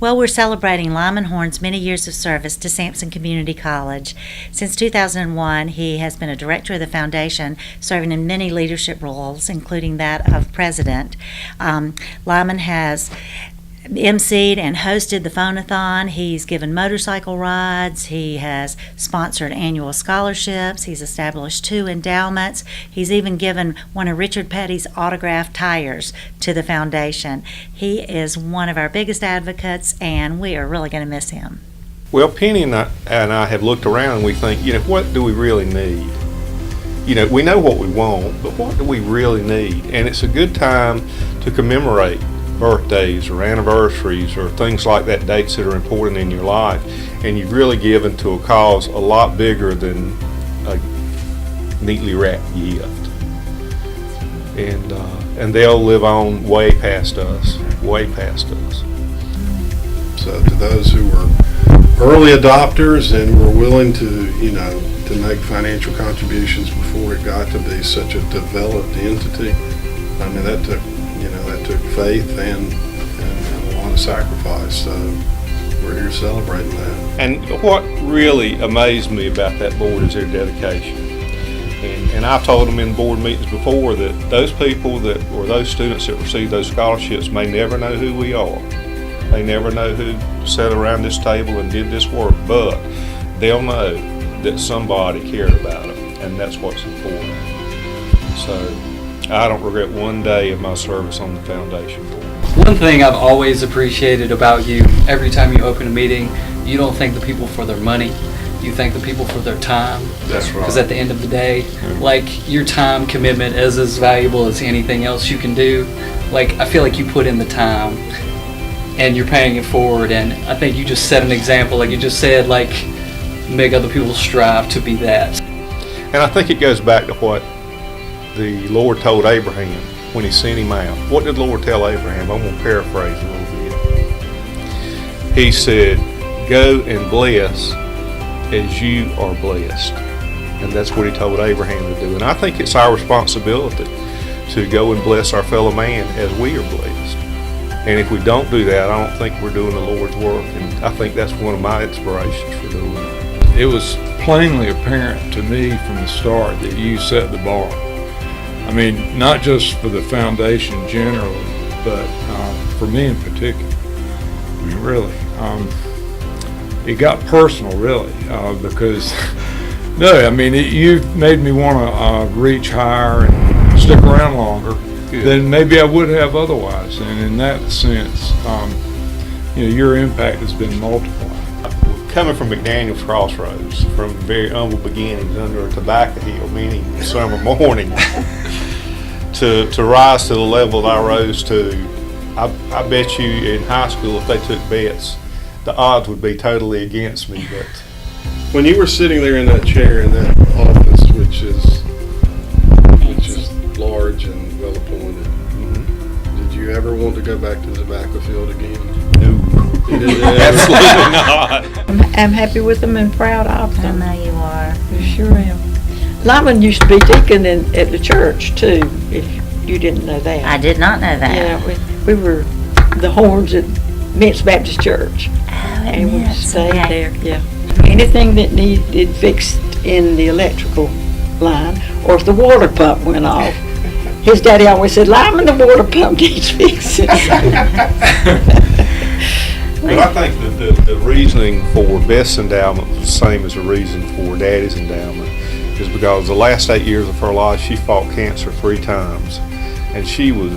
Well, we're celebrating Lyman Horne's many years of service to Sampson Community College. Since 2001, he has been a director of the foundation, serving in many leadership roles, including that of president. Lyman has emceed and hosted the Phonathon. He's given motorcycle rides. He has sponsored annual scholarships. He's established 2 endowments. He's even given one of Richard Petty's autographed tires to the foundation. He is one of our biggest advocates, and we are really going to miss him. Well, Penny and I have looked around and we think, what do we really need? We know what we want, but what do we really need? And it's a good time to commemorate birthdays or anniversaries or things like that, dates that are important in your life, and you've really given to a cause a lot bigger than a neatly wrapped gift. And they'll live on way past us. So to those who were early adopters and were willing to, to make financial contributions before it got to be such a developed entity, I mean, that took faith and a lot of sacrifice. So we're here celebrating that. And what really amazed me about that board is their dedication. And I've told them in board meetings before that those people or those students that receive those scholarships may never know who we are. They never know who sat around this table and did this work, but they'll know that somebody cared about them, and that's what's important. So I don't regret one day of my service on the foundation board. One thing I've always appreciated about you, every time you open a meeting, you don't thank the people for their money, you thank the people for their time. That's right. Because at the end of the day, your time commitment is as valuable as anything else you can do. I feel like you put in the time and you're paying it forward, and I think you just set an example, like you just said, make other people strive to be that. And I think it goes back to what the Lord told Abraham when he sent him out. What did the Lord tell Abraham? I'm going to paraphrase a little bit. He said, go and bless as you are blessed. And that's what he told Abraham to do. And I think it's our responsibility to go and bless our fellow man as we are blessed. And if we don't do that, I don't think we're doing the Lord's work. And I think that's one of my inspirations for doing it. It was plainly apparent to me from the start that you set the bar. I mean, not just for the foundation generally, but for me in particular. I mean, really. It got personal, really, because, you made me want to reach higher and stick around longer than maybe I would have otherwise. And in that sense, your impact has been multiplied. Coming from McDaniel's Crossroads, from very humble beginnings under a tobacco hill many summer morning, to rise to the level that I rose to, I bet you in high school if they took bets, the odds would be totally against me. But when you were sitting there in that chair in that office, which is large and well appointed, did you ever want to go back to the tobacco field again? No. Absolutely not. I'm happy with them and proud of them. I know you are. I sure am. Lyman used to be deacon at the church too, if you didn't know that. I did not know that. Yeah, we were the horns at Mintz Baptist Church. And we stayed there, yeah. Anything that needed fixed in the electrical line, or if the water pump went off, his daddy always said, Lyman, the water pump needs fixing. But I think that the reasoning for Beth's endowment was the same as the reason for Daddy's endowment, is because the last 8 years of her life she fought cancer 3 times, and she was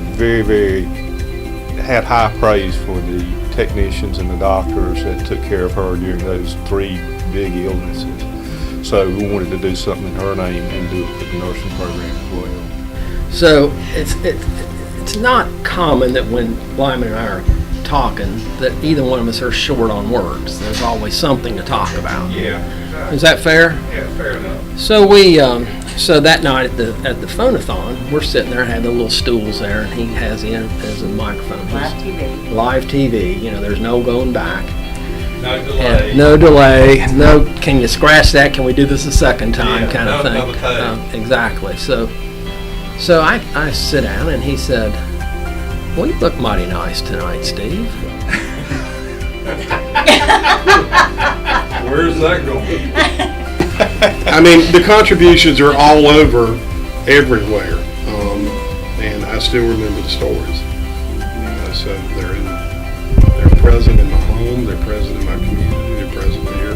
had high praise for the technicians and the doctors that took care of her during those 3 big illnesses. So we wanted to do something in her name and do it with the nursing program as well. So it's not common that when Lyman and I are talking that either one of us are short on words. There's always something to talk about. Yeah. Is that fair? Yeah, fair enough. So we so that night at the Phonathon, we're sitting there having the little stools there, and he has in as a microphone. Live TV. There's no going back. No delay. No delay. No. Can you scratch that? Can we do this a second time? Kind of thing. Exactly. So I sit down, and he said, "Well, you look mighty nice tonight, Steve." Where's that going? I mean, the contributions are all over everywhere, and I still remember the stories. So they're present in my home, they're present in my community, they're present here.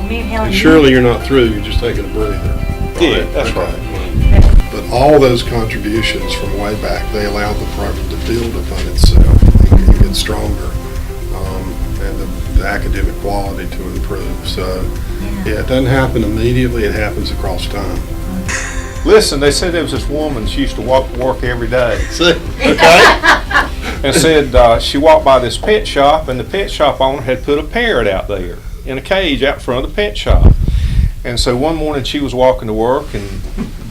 Me and Helen, And surely you're not through, you're just taking a breather. Yeah, that's right. But all those contributions from way back, they allowed the project to build upon itself and get stronger, and the academic quality to improve. So, yeah, it doesn't happen immediately, it happens across time. Listen, they said there was this woman, she used to walk to work every day. And said she walked by this pet shop, and the pet shop owner had put a parrot out there in a cage out front of the pet shop. And so one morning she was walking to work, and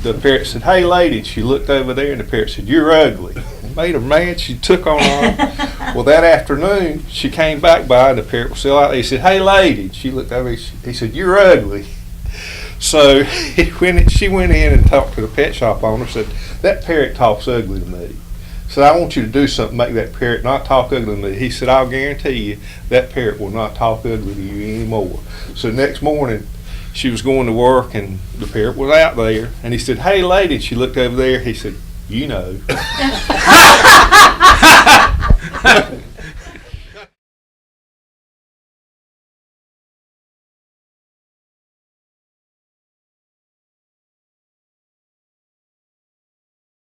the parrot said, "Hey lady," she looked over there, and the parrot said, "You're ugly." It made her mad, she took on her. Well, that afternoon, she came back by, and the parrot was still out there. He said, "Hey lady," she looked over, he said, "You're ugly." So she went in and talked to the pet shop owner, said, "That parrot talks ugly to me. So I want you to do something to make that parrot not talk ugly to me." He said, "I'll guarantee you that parrot will not talk ugly to you anymore." So next morning, she was going to work, and the parrot was out there, and he said, "Hey lady," she looked over there, he said, "You know."